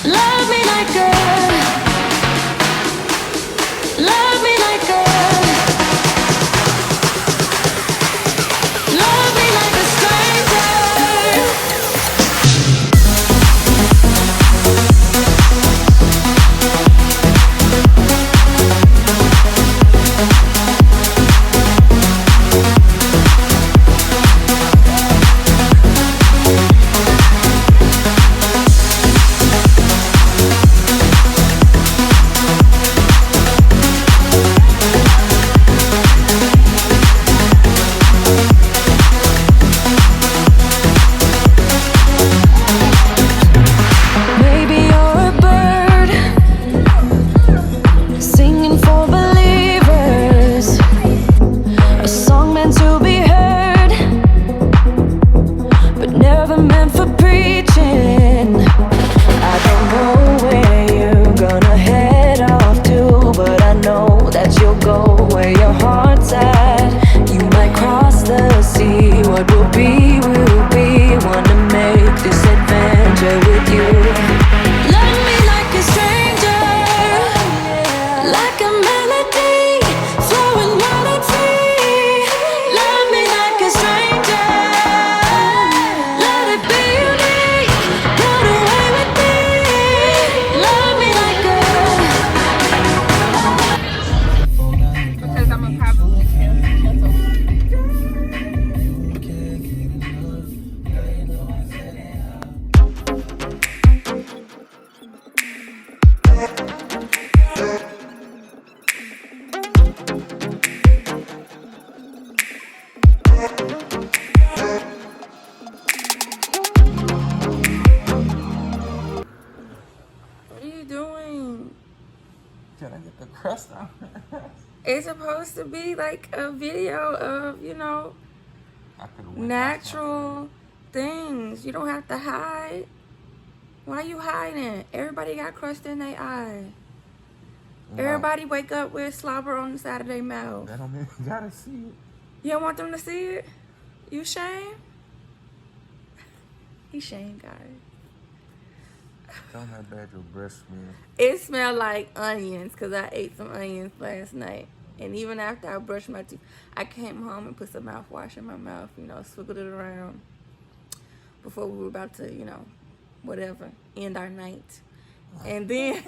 Love me like a, love me like a, love me like a stranger. Can I get the crust out? It's supposed to be like a video of, you know, natural things. You don't have to hide. Why you hiding? Everybody got crust in their eye. No. Everybody wake up with slobber on the side of their mouth. That don't mean you gotta see it. You don't want them to see it? You shame? He shame, guys. Tell me how bad your breath smells. It smelled like onions because I ate some onions last night. And even after I brushed my teeth, I came home and put some mouthwash in my mouth, you know, swiggled it around before we were about to, you know, whatever, end our night. And then,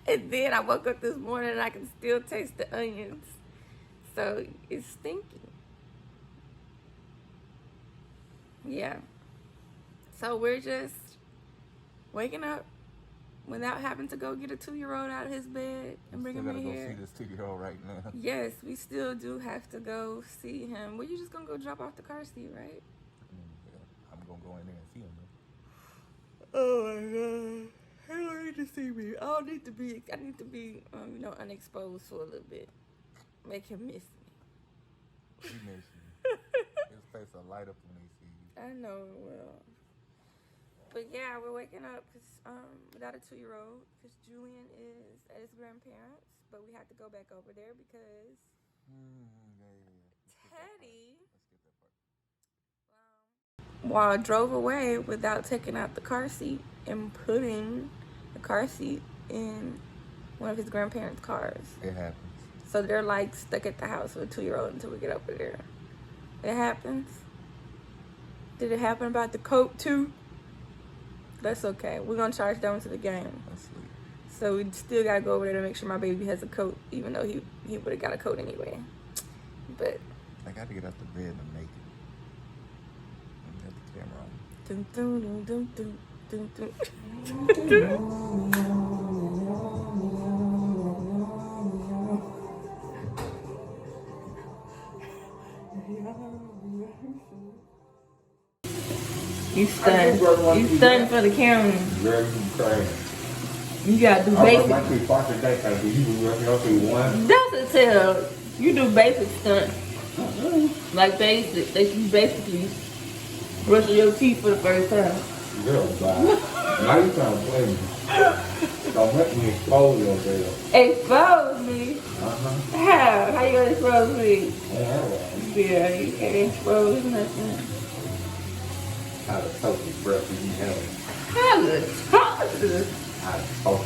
and then I woke up this morning and I can still taste the onions. So it's stinky. Yeah. So we're just waking up without having to go get a 2-year-old out of his bed and bring him in here. We gotta go see this 2-year-old right now. Yes, we still do have to go see him. Well, you just gonna go drop off the car seat, right? Yeah, I'm gonna go in there and see him though. Oh my God. He don't need to see me. I need to be, you know, unexposed for a little bit. Make him miss me. He miss you. His face will light up when he see you. I know it will. But yeah, we're waking up without a 2-year-old because Julian is at his grandparents, but we had to go back over there because Teddy while I drove away without taking out the car seat and putting the car seat in one of his grandparents' cars. It happens. So they're like stuck at the house with a 2-year-old until we get over there. It happens. Did it happen about the coat too? That's okay. We're gonna charge that one to the game. That's sweet. So we still gotta go over there to make sure my baby has a coat, even though he would have got a coat anyway. But I got to get out the bed and make it. And get the camera on. Dun, dun, dun, dun, dun, dun, dun. You stunned. You stunned for the camera. You gotta do basic. That's a tell. You do basic stunt. Like basic. That you basically brushing your teeth for the first time. Now you trying to play me. Don't let me expose yourself. Expose me? How? How you gonna expose me? Yeah, you can't expose nothing. How to soak your breath when you have it. Oh.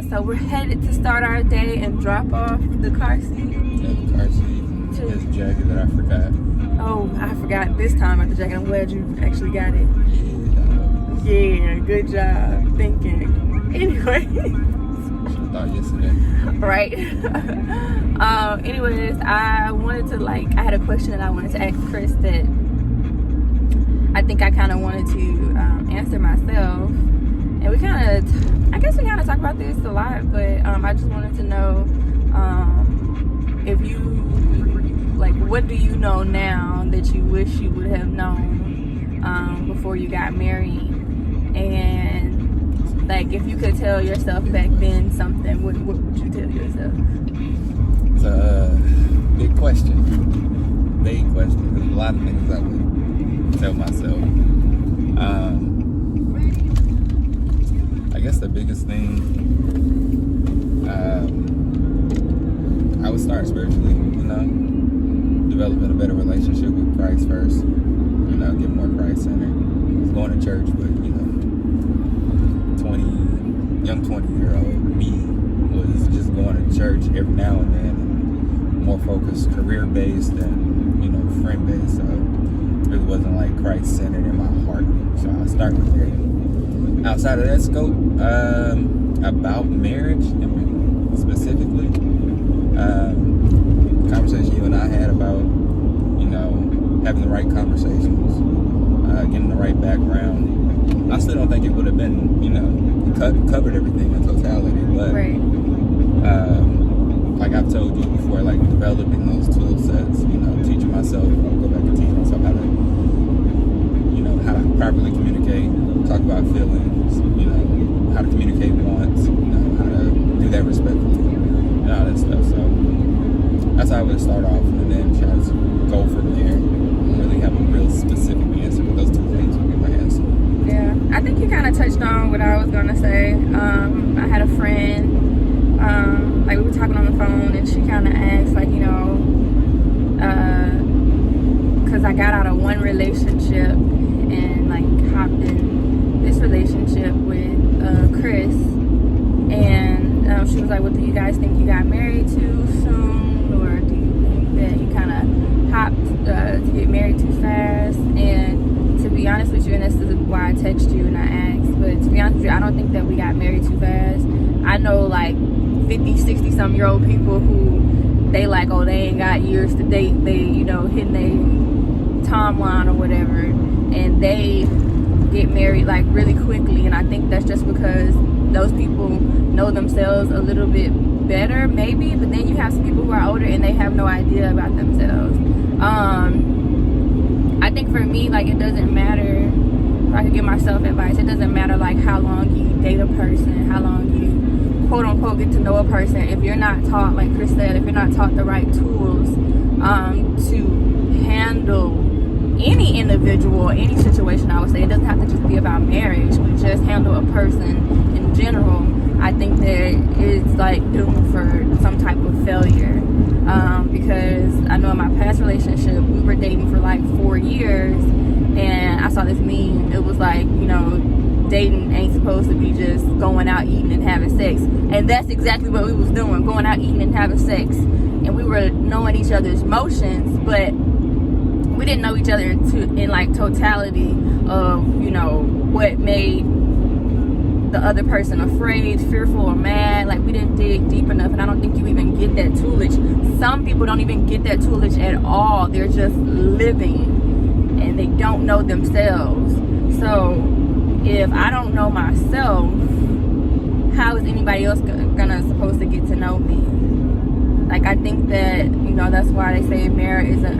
So we're headed to start our day and drop off the car seat. Yeah, the car seat. His jacket that I forgot. Oh, I forgot this time about the jacket. I'm glad you actually got it. Yeah, good job thinking. Anyway. Should have thought yesterday. Right. Anyways, I wanted to I had a question that I wanted to ask Chris that I think I kind of wanted to answer myself. And we kind of, I guess we kind of talk about this a lot, but I just wanted to know if you, what do you know now that you wish you would have known before you got married? And if you could tell yourself back then something, what would you tell yourself? It's a big question. Big question. There's a lot of things I would tell myself. I guess the biggest thing, I would start spiritually, developing a better relationship with Christ first, get more Christ-centered. Going to church, but, young 20-year-old me was just going to church every now and then, and more focused career-based and, friend-based, so it really wasn't Christ-centered in my heart, so I'll start with there. Outside of that scope, about marriage specifically, conversation you and I had about, having the right conversations, getting the right background. I still don't think it would have been, covered everything in totality, but right. Like I've told you before, developing those tool sets, teaching myself, I'll go back and teach myself how to properly communicate, talk about feelings, how to communicate wants, how to do that respectfully, and all that stuff. So that's how I would start off, and then try to go from there. Really have a real specific answer, but those two things would be my answer. Yeah, I think you kind of touched on what I was gonna say. I had a friend, we were talking on the phone, and she kind of asked, because I got out of one relationship and hopped in this relationship with Chris, and she was like, well, do you guys think you got married too soon, or do you think that you kind of hopped to get married too fast? And to be honest with you, and this is why I text you and I asked, but to be honest with you, I don't think that we got married too fast. I know 50, 60 some year old people who they they ain't got years to date, they hitting their timeline or whatever, and they get married really quickly, and I think that's just because those people know themselves a little bit better, maybe. But then you have some people who are older and they have no idea about themselves. I think for me, it doesn't matter, if I could give myself advice, it doesn't matter how long you date a person, how long you quote unquote get to know a person. If you're not taught, like Chris said, if you're not taught the right tools to handle any individual, any situation, I would say it doesn't have to just be about marriage, but just handle a person in general, I think that it's doomed for some type of failure. Because I know in my past relationship, we were dating for 4 years, and I saw this meme. It was dating ain't supposed to be just going out eating and having sex, and that's exactly what we was doing, going out eating and having sex. and we were knowing each other's motions, but we didn't know each other in like totality of, you know, what made the other person afraid, fearful, or mad. Like, we didn't dig deep enough, and I don't think you even get that toolage. Some people don't even get that toolage at all. They're just living, and they don't know themselves. So if I don't know myself, how is anybody else supposed to get to know me? Like, I think that, you know, that's why they say marriage is a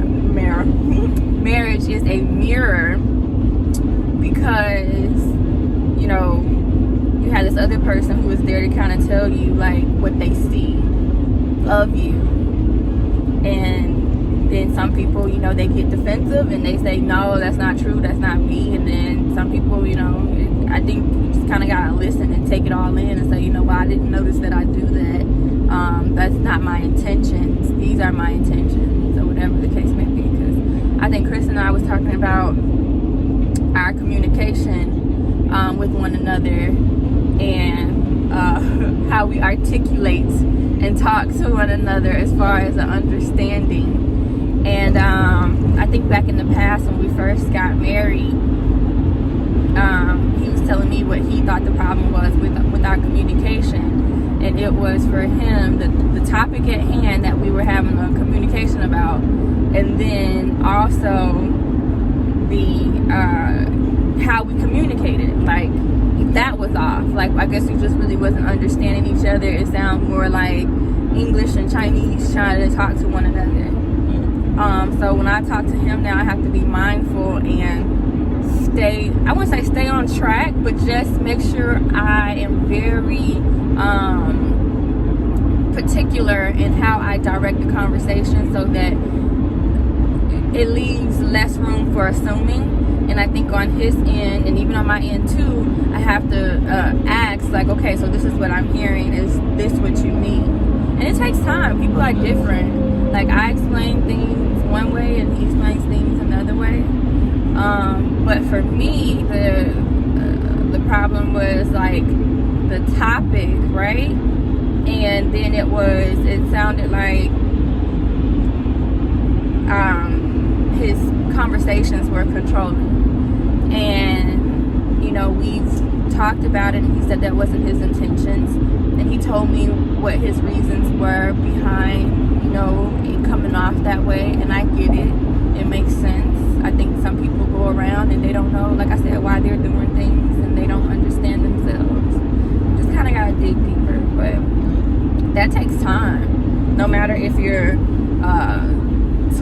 mirror, because, you know, you have this other person who is there to kind of tell you like what they see of you. And then some people, you know, they get defensive and they say, no, that's not true, that's not me. And then some people, you know, I think you just kind of gotta listen and take it all in and say, you know, well, I didn't notice that I do that. That's not my intentions. These are my intentions, or whatever the case may be. Because I think Chris and I was talking about our communication with one another, and how we articulate and talk to one another as far as an understanding. And I think back in the past when we first got married, he was telling me what he thought the problem was with our communication. And it was for him the topic at hand that we were having a communication about, and then also the how we communicated. Like, that was off. Like, I guess we just really wasn't understanding each other. It sounded more like English and Chinese trying to talk to one another. So when I talk to him now, I have to be mindful and stay, I wouldn't say stay on track, but just make sure I am very particular in how I direct the conversation, so that it leaves less room for assuming. And I think on his end, and even on my end too, I have to ask, like, okay, so this is what I'm hearing. Is this what you mean? And it takes time. People are different. Like, I explain things one way, and he explains things another way. But for me, the problem was like the topic, right? And then it sounded like his conversations were controlling. And, you know, we've talked about it, and he said that wasn't his intentions. And he told me what his reasons were behind, you know, it coming off that way. And I get it. It makes sense. I think some people go around and they don't know, like I said, why they're doing things, and they don't understand themselves. Just kind of got to dig deeper. But that takes time. No matter if you're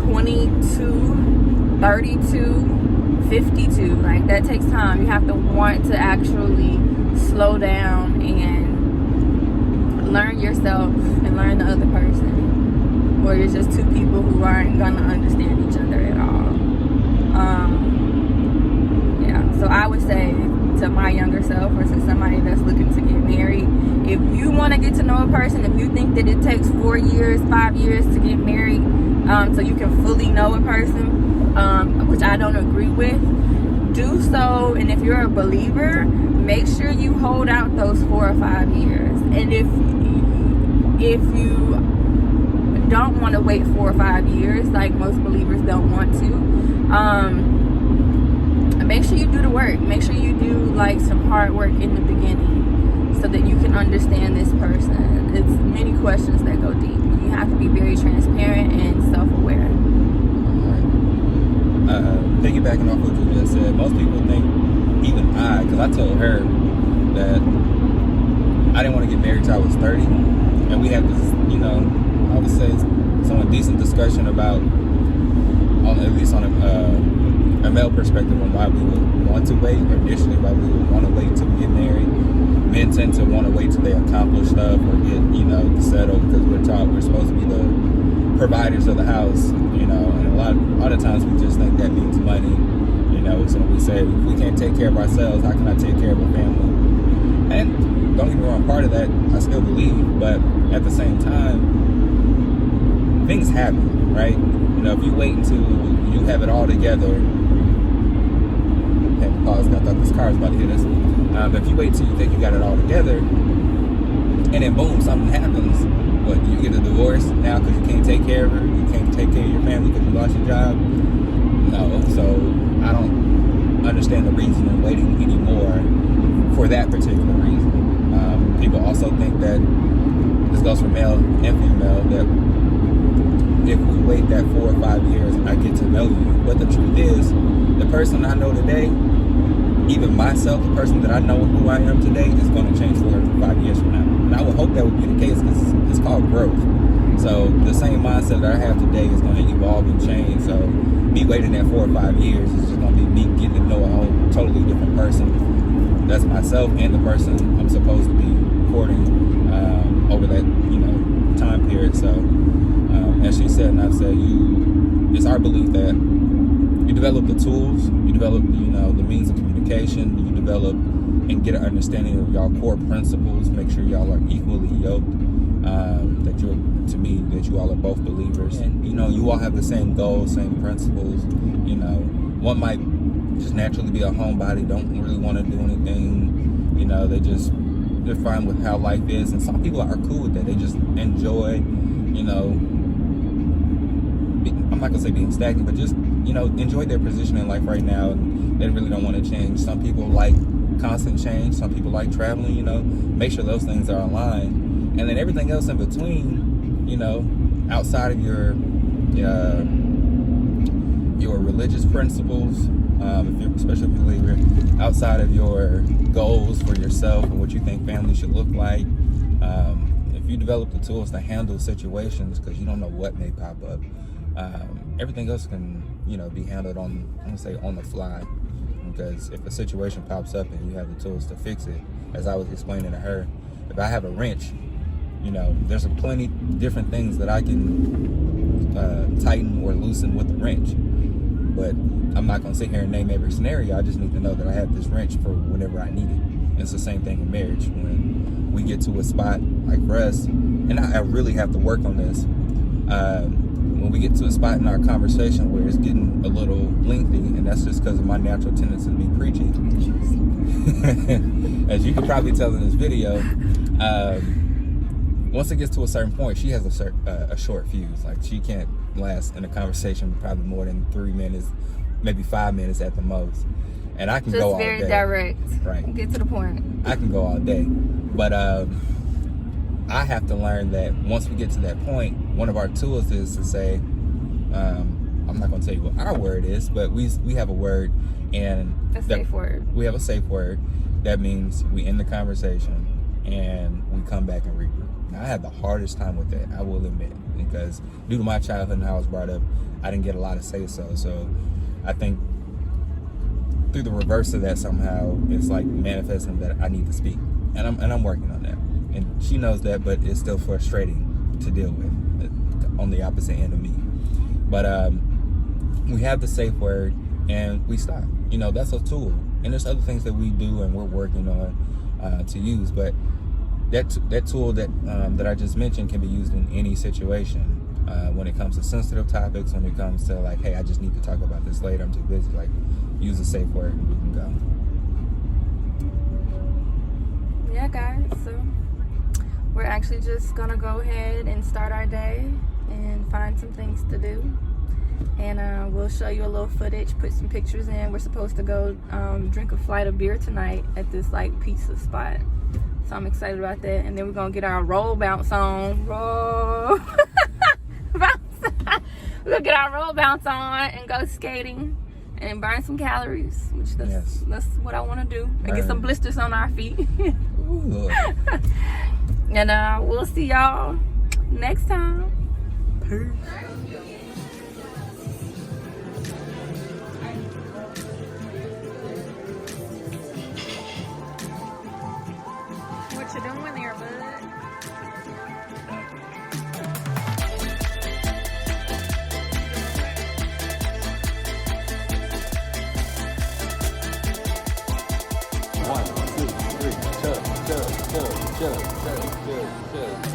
22, 32, 52, like, that takes time. You have to want to actually slow down and learn yourself and learn the other person, or you're just two people who aren't gonna understand each other at all. Yeah, so I would say to my younger self, or to somebody that's looking to get married, if you want to get to know a person, if you think that it takes 4 years, 5 years to get married, so you can fully know a person, which I don't agree with, do so. And if you're a believer, make sure you hold out those 4 or 5 years. And if you don't want to wait 4 or 5 years, like most believers don't want to, make sure you do the work. Make sure you do like some hard work in the beginning, so that you can understand this person. It's many questions that go deep. You have to be very transparent and self-aware. Piggybacking off what you just said, most people think, even because I told her that I didn't want to get married till I was 30, and we had this, you know, I would say somewhat decent discussion about, at least on a male perspective, on why we would want to wait, or initially why we would want to wait till we get married. Men tend to want to wait till they accomplish stuff or get, you know, settled, because we're taught we're supposed to be the providers of the house, you know, and a lot of times we just think that means money, you know. So we say, if we can't take care of ourselves, how can I take care of a family? And don't get me wrong, part of that I still believe, but at the same time, things happen, right? You know, if you wait until you have it all together, pause, I thought this car was about to hit us. But if you wait till you think you got it all together, and then boom, something happens, what, you get a divorce now because you can't take care of her? You can't take care of your family because you lost your job? No. So I don't understand the reason of waiting anymore for that particular reason. People also think that, this goes for male and female, that if we wait that 4 or 5 years, I get to know you. But the truth is, the person I know today, even myself, the person that I know who I am today, is going to change 4 or 5 years from now. And I would hope that would be the case, because it's called growth. So the same mindset that I have today is going to evolve and change. So me waiting that 4 or 5 years is just going to be me getting to know a whole totally different person. That's myself and the person I'm supposed to be courting over that, time period. So as she said, and I've said, it's our belief that you develop the tools, you develop the means of communication, you develop and get an understanding of y'all core principles, make sure y'all are equally yoked, that you all are both believers, and you all have the same goals, same principles. One might just naturally be a homebody, don't really want to do anything, they're fine with how life is, and some people are cool with that. They just enjoy, I'm not gonna say being stagnant, but just enjoy their position in life right now, and they really don't want to change. Some people like constant change, some people like traveling. Make sure those things are aligned, and then everything else in between, outside of your religious principles, especially if you're a believer, outside of your goals for yourself and what you think family should look like, if you develop the tools to handle situations, because you don't know what may pop up, everything else can be handled on the fly. Because if a situation pops up and you have the tools to fix it, as I was explaining to her, if I have a wrench, there's plenty different things that I can tighten or loosen with the wrench. But I'm not going to sit here and name every scenario. I just need to know that I have this wrench for whenever I need it. And it's the same thing in marriage. When we get to a spot, like for us, and I really have to work on this, when we get to a spot in our conversation where it's getting a little lengthy, and that's just because of my natural tendency to be preachy. As you can probably tell in this video, once it gets to a certain point, she has a short fuse. Like, she can't last in a conversation probably more than 3 minutes, maybe 5 minutes at the most. And I can go all day. Just very direct. Right. Get to the point. I can go all day. But I have to learn that once we get to that point, one of our tools is to say, I'm not going to tell you what our word is, but we have a word, and a safe word. We have a safe word. That means we end the conversation and we come back and regroup. Now, I had the hardest time with that, I will admit, because due to my childhood and how I was brought up, I didn't get a lot of say-so. So I think through the reverse of that, somehow it's like manifesting that I need to speak, and I'm working on that. And she knows that, but it's still frustrating to deal with on the opposite end of me. But we have the safe word, and we stop. That's a tool, and there's other things that we do and we're working on to use. But that tool that I just mentioned can be used in any situation. When it comes to sensitive topics, when it comes to like, hey, I just need to talk about this later, I'm too busy. Like, use a safe word and we can go. Yeah, guys. So we're actually just gonna go ahead and start our day and find some things to do. And we'll show you a little footage, put some pictures in. We're supposed to go drink a flight of beer tonight at this like pizza spot. So I'm excited about that. And then we're gonna get our roll bounce on. Roll bounce. We're gonna get our roll bounce on and go skating and burn some calories, which that's what I want to do. And get some blisters on our feet. And we'll see y'all next time. Peace. What you doing there, bud? One, two, three, chug, chug, chug, chug, chug, chug, chug.